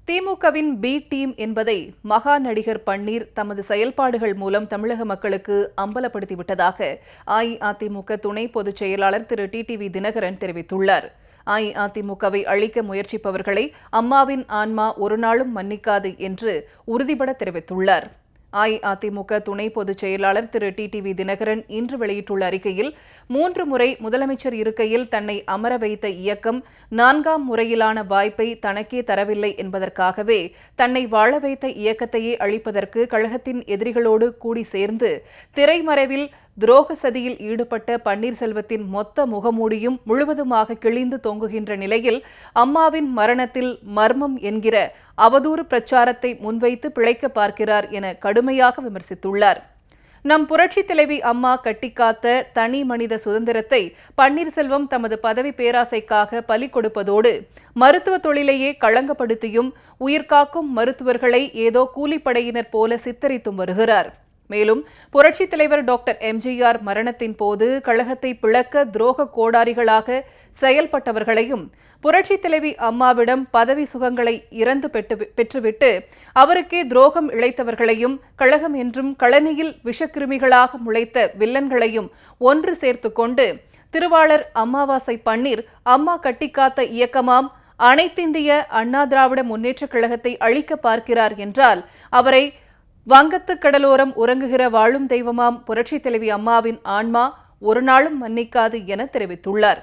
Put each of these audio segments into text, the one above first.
திமுகவின் B team என்பதை மகா நடிகர் பன்னீர் தமது செயல்பாடுகள் மூலம் தமிழக மக்களுக்கு அம்பலப்படுத்திவிட்டதாக அஇஅதிமுக துணை பொதுச் செயலாளர் திரு டிடிவி தினகரன் தெரிவித்துள்ளார். அஇஅதிமுகவை அழிக்க முயற்சிப்பவர்களை அம்மாவின் ஆன்மா ஒருநாளும் மன்னிக்காது என்று உறுதிபட தெரிவித்துள்ளார். அஇஅதிமுக துணை பொதுச் செயலாளர் திரு டிடிவி தினகரன் இன்று வெளியிட்டுள்ள அறிக்கையில் 3 முறை முதலமைச்சர் இருக்கையில் தன்னை அமர வைத்த இயக்கம் 4ஆம் முறையிலான வாய்ப்பை தனக்கே தரவில்லை என்பதற்காகவே தன்னை வாழ வைத்த இயக்கத்தையே அழிப்பதற்கு கழகத்தின் எதிரிகளோடு கூடி சேர்ந்து திரைமறைவில் துரோக சதியில் ஈடுபட்ட பன்னீர்செல்வத்தின் மொத்த முகமூடியும் முழுவதுமாக கிழிந்து தொங்குகின்ற நிலையில் அம்மாவின் மரணத்தில் மர்மம் என்கிற அவதூறு பிரச்சாரத்தை முன்வைத்து பிழைக்க பார்க்கிறார் என கடுமையாக விமர்சித்துள்ளார். நம் புரட்சித் தலைவி அம்மா கட்டிக்காத்த தனி மனித சுதந்திரத்தை பன்னீர்செல்வம் தமது பதவி பேராசைக்காக பலி கொடுப்பதோடு மருத்துவ தொழிலையே களங்கப்படுத்தியும் உயிர்காக்கும் மருத்துவர்களை ஏதோ கூலிப்படையினர் போல சித்தரித்தும் வருகிறார். மேலும் புரட்சித் தலைவர் டாக்டர் எம்ஜிஆர் மரணத்தின் போது கழகத்தை பிளக்க துரோக கோடாரிகளாக செயல்பட்டவர்களையும் புரட்சித் தலைவி அம்மாவிடம் பதவி சுகங்களை இறந்து பெற்றுவிட்டு அவருக்கே துரோகம் இழைத்தவர்களையும் கழகம் என்றும் கழனியில் விஷக்கிருமிகளாக முளைத்த வில்லன்களையும் ஒன்று சேர்த்து கொண்டு திருவாளர் அம்மாவாசை பன்னீர் அம்மா கட்டிக்காத்த இயக்கமாம் அனைத்திந்திய அண்ணா திராவிட முன்னேற்றக் கழகத்தை அழிக்க பார்க்கிறார் என்றால் அவரை வங்கத்து கடலோரம் உறங்குகிற வாழும் தெய்வமாம் புரட்சித் தலைவி அம்மாவின் ஆன்மா ஒரு நாளும் மன்னிக்காது என தெரிவித்துள்ளார்.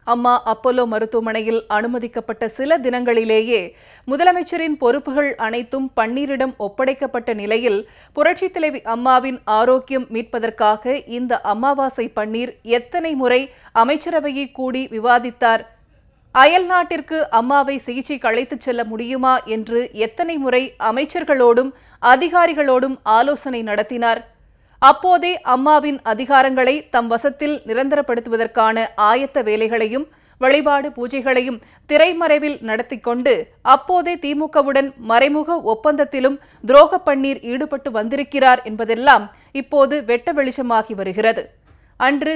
அம்மா அப்போலோ மருத்துவமனையில் அனுமதிக்கப்பட்ட சில தினங்களிலேயே முதலமைச்சரின் பொறுப்புகள் அனைத்தும் பன்னீரிடம் ஒப்படைக்கப்பட்ட நிலையில் புரட்சித் தலைவி அம்மாவின் ஆரோக்கியம் மீட்பதற்காக இந்த அமாவாசை பன்னீர் எத்தனை முறை அமைச்சரவையை கூடி விவாதித்தார்? அயல் நாட்டிற்கு அம்மாவை சிகிச்சைக்கு அழைத்துச் செல்ல முடியுமா என்று எத்தனை முறை அமைச்சர்களோடும் அதிகாரிகளோடும் ஆலோசனை நடத்தினார்? அப்போதே அம்மாவின் அதிகாரங்களை தம் வசத்தில் நிரந்தரப்படுத்துவதற்கான ஆயத்த வேலைகளையும் வழிபாடு பூஜைகளையும் திரைமறைவில் நடத்தி கொண்டு அப்போதே திமுகவுடன் மறைமுக ஒப்பந்தத்திலும் துரோக பன்னீர் ஈடுபட்டு வந்திருக்கிறார் என்பதெல்லாம் இப்போது வெட்ட வெளிச்சமாகி வருகிறது. அன்று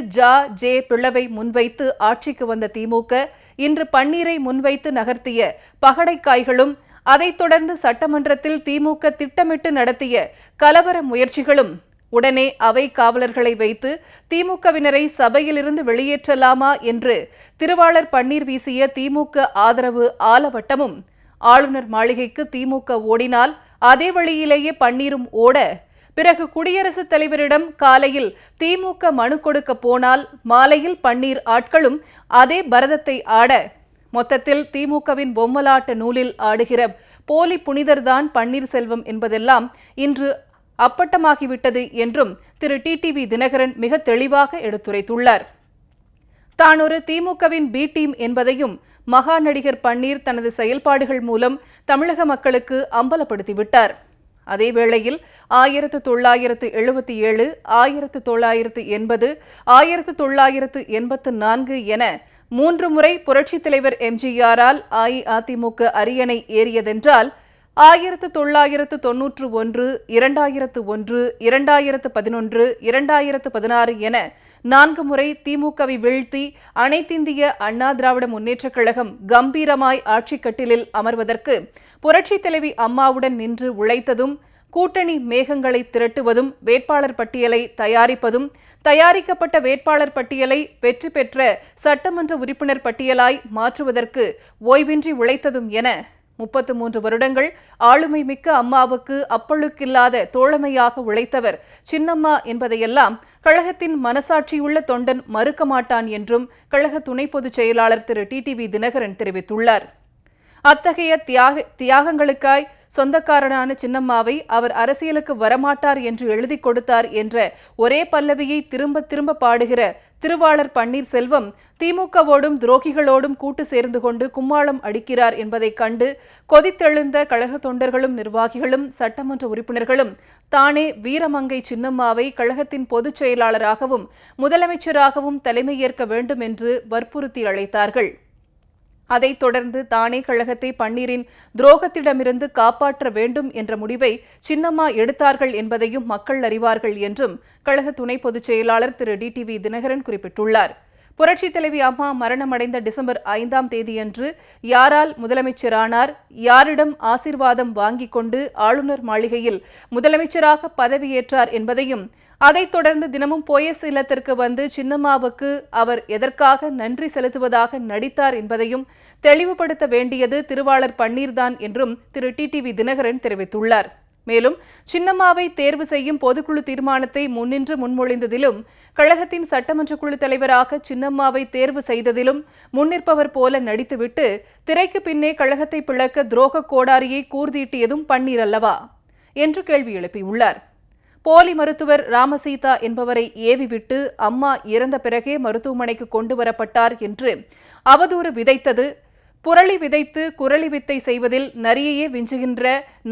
ஜே பிளவை முன்வைத்து ஆட்சிக்கு வந்த திமுக இன்று பன்னீரை முன்வைத்து நகர்த்திய பகடைக்காய்களும் அதைத் தொடர்ந்து சட்டமன்றத்தில் திமுக திட்டமிட்டு நடத்திய கலவர முயற்சிகளும் உடனே அவை காவலர்களை வைத்து திமுகவினரை சபையிலிருந்து வெளியேற்றலாமா என்று திருவாளர் பன்னீர் வீசிய திமுக ஆதரவு ஆலவட்டமும் ஆளுநர் மாளிகைக்கு திமுக ஓடினால் அதே வழியிலேயே பன்னீரும் ஓட பிறகு குடியரசுத் தலைவரிடம் காலையில் திமுக மனு கொடுக்க போனால் மாலையில் பன்னீர் ஆட்களும் அதே பரதத்தை ஆட மொத்தத்தில் திமுகவின் பொம்மலாட்ட நூலில் ஆடுகிற போலி புனிதர்தான் பன்னீர்செல்வம் என்பதெல்லாம் இன்று அப்பட்டமாகிவிட்டது என்றும் திரு டிடிவி தினகரன் மிக தெளிவாக எடுத்துரைத்துள்ளார். தான் ஒரு திமுகவின் பி டீம் என்பதையும் மகா நடிகர் பன்னீர் தனது செயல்பாடுகள் மூலம் தமிழக மக்களுக்கு அம்பலப்படுத்திவிட்டார். அதேவேளையில் 1977, 1980, 1984 என 3 முறை புரட்சித் தலைவர் எம்ஜிஆரால் அஇஅதிமுக அரியணை ஏறியதென்றால் 1991, 2001, 2011, 2016 என 4 முறை திமுகவை வீழ்த்தி அனைத்திந்திய அண்ணா திராவிட முன்னேற்றக் கழகம் கம்பீரமாய் ஆட்சிக்கட்டிலில் அமர்வதற்கு புரட்சித் தலைவி அம்மாவுடன் நின்று உழைத்ததும் கூட்டணி மேகங்களை திரட்டுவதும் வேட்பாளர் பட்டியலை தயாரிப்பதும் தயாரிக்கப்பட்ட வேட்பாளர் பட்டியலை வெற்றி பெற்ற சட்டமன்ற உறுப்பினர் பட்டியலாய் மாற்றுவதற்கு ஓய்வின்றி உழைத்ததும் என 33 வருடங்கள் ஆளுமை மிக்க அம்மாவுக்கு அப்பழுக்கில்லாத தோழமையாக உழைத்தவர் சின்னம்மா என்பதையெல்லாம் கழகத்தின் மனசாட்சியுள்ள தொண்டன் மறுக்க மாட்டான் என்றும் கழக துணை பொதுச் செயலாளர் திரு டிடிவி தினகரன் தெரிவித்துள்ளார். அத்தகைய தியாகங்களுக்காய் சொந்தக்காரனான சின்னம்மாவை அவர் அரசியலுக்கு வரமாட்டார் என்று எழுதி கொடுத்தார் என்ற ஒரே பல்லவியை திரும்ப திரும்ப பாடுகிற திருவாளர் பன்னீர்செல்வம் திமுகவோடும் துரோகிகளோடும் கூட்டு சேர்ந்து கொண்டு கும்மாளம் அடிக்கிறார் என்பதைக் கண்டு கொதித்தெழுந்த கழக தொண்டர்களும் நிர்வாகிகளும் சட்டமன்ற உறுப்பினர்களும் தானே வீரமங்கை சின்னம்மாவை கழகத்தின் பொதுச் செயலாளராகவும் முதலமைச்சராகவும் தலைமையேற்க வேண்டும் என்று வற்புறுத்தி அழைத்தார்கள். அதைத் தொடர்ந்து தானே கழகத்தை பன்னீரின் துரோகத்திடமிருந்து காப்பாற்ற வேண்டும் என்ற முடிவை சின்னம்மா எடுத்தார்கள் என்பதையும் மக்கள் அறிவார்கள் என்றும் கழக துணை பொதுச் செயலாளர் திரு டிடிவி தினகரன் குறிப்பிட்டுள்ளார். புரட்சித் தலைவி அம்மா மரணமடைந்த டிசம்பர் 5ஆம் தேதியன்று யாரால் முதலமைச்சரானார், யாரிடம் ஆசீர்வாதம் வாங்கிக் கொண்டு ஆளுநர் மாளிகையில் முதலமைச்சராக பதவியேற்றார் என்பதையும், அதைத் தொடர்ந்து தினமும் போயஸ் இல்லத்திற்கு வந்து சின்னம்மாவுக்கு அவர் எதற்காக நன்றி செலுத்துவதாக நடித்தார் என்பதையும் தெளிவுபடுத்த வேண்டியது திருவாளர் பன்னீர்தான் என்றும் திரு டிடிவி தினகரன் தெரிவித்துள்ளார். மேலும் சின்னம்மாவை தேர்வு செய்யும் பொதுக்குழு தீர்மானத்தை முன்னின்று முன்மொழிந்ததிலும், கழகத்தின் சட்டமன்ற குழு தலைவராக சின்னம்மாவை தேர்வு செய்ததிலும் முன்னிற்பவர் போல நடித்துவிட்டு திரைக்கு பின்னே கழகத்தை பிளக்க துரோக கோடாரியை கூர்தீட்டியதும் பன்னீர் அல்லவா என்று கேள்வி எழுப்பியுள்ளார். போலி மருத்துவர் ராமசீதா என்பவரை ஏவிவிட்டு அம்மா இறந்த பிறகே மருத்துவமனைக்கு கொண்டு வரப்பட்டார் என்று அவதூறு விதைத்தது, புரளி விதைத்து குரளி வித்தை செய்வதில் நரியையே விஞ்சுகின்ற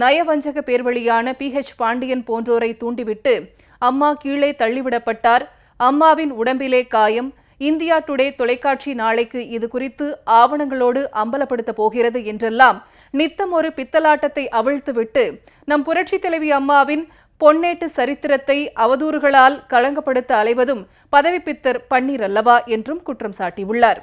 நயவஞ்சக பேர்வழியான PH பாண்டியன் போன்றோரை தூண்டிவிட்டு அம்மா கீழே தள்ளிவிடப்பட்டார், அம்மாவின் உடம்பிலே காயம், இந்தியா டுடே தொலைக்காட்சி நாளைக்கு இது குறித்து ஆவணங்களோடு அம்பலப்படுத்த போகிறது என்றெல்லாம் நித்தம் ஒரு பித்தலாட்டத்தை அவிழ்த்துவிட்டு நம் புரட்சித் தலைவி அம்மாவின் பொன்னேட்டு சரித்திரத்தை அவதூறுகளால் களங்கப்படுத்த அலைவதும் பதவிப்பித்தர் பன்னீர் அல்லவா என்றும் குற்றம் சாட்டியுள்ளார்.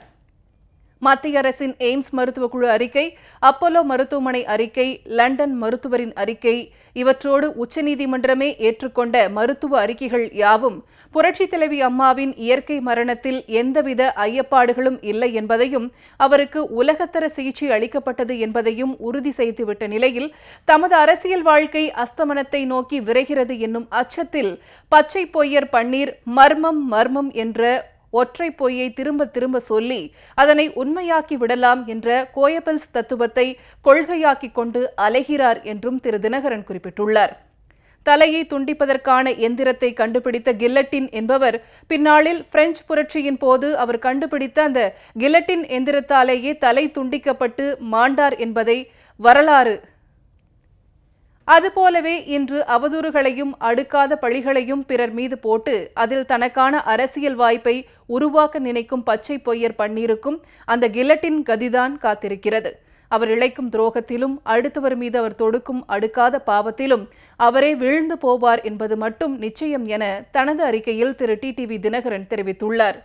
மத்திய அரசின் எய்ம்ஸ் மருத்துவக் குழு அறிக்கை, அப்போலோ மருத்துவமனை அறிக்கை, லண்டன் மருத்துவரின் அறிக்கை, இவற்றோடு உச்சநீதிமன்றமே ஏற்றுக்கொண்ட மருத்துவ அறிக்கைகள் யாவும் புரட்சித் தலைவி அம்மாவின் இயற்கை மரணத்தில் எந்தவித ஐயப்பாடுகளும் இல்லை என்பதையும், அவருக்கு உலகத்தர சிகிச்சை அளிக்கப்பட்டது என்பதையும் உறுதி செய்துவிட்ட நிலையில் தமது அரசியல் வாழ்க்கை அஸ்தமனத்தை நோக்கி விரைகிறது என்னும் அச்சத்தில் பச்சை பொய்யர் பன்னீர் மர்மம் மர்மம் என்ற ஒற்றை பொய்யை திரும்ப திரும்ப சொல்லி அதனை உண்மையாக்கி விடலாம் என்ற கோயபல்ஸ் தத்துவத்தை கொள்கையாக்கிக் கொண்டு அலைகிறார் என்றும் திரு தினகரன் குறிப்பிட்டுள்ளார். தலையை துண்டிப்பதற்கான எந்திரத்தை கண்டுபிடித்த கில்லட்டின் என்பவர் பின்னாளில் பிரெஞ்சு புரட்சியின் போது அவர் கண்டுபிடித்த அந்த கில்லட்டின் எந்திரத்தாலேயே தலை துண்டிக்கப்பட்டு மாண்டார் என்பதை வரலாறு. அதுபோலவே இன்று அவதூறுகளையும் அடுக்காத பழிகளையும் பிறர் மீது போட்டு அதில் தனக்கான அரசியல் வாய்ப்பை உருவாக்க நினைக்கும் பச்சை பொய்யர் பன்னீருக்கும் அந்த கில்லட்டின் கதிதான் காத்திருக்கிறது. அவர் இழைக்கும் துரோகத்திலும் அடுத்தவர் மீது அவர் தொடுக்கும் அடுக்காத பாவத்திலும் அவரே வீழ்ந்து போவார் என்பது மட்டும் நிச்சயம் என தனது அறிக்கையில் திரு டிடிவி தினகரன் தெரிவித்துள்ளார்.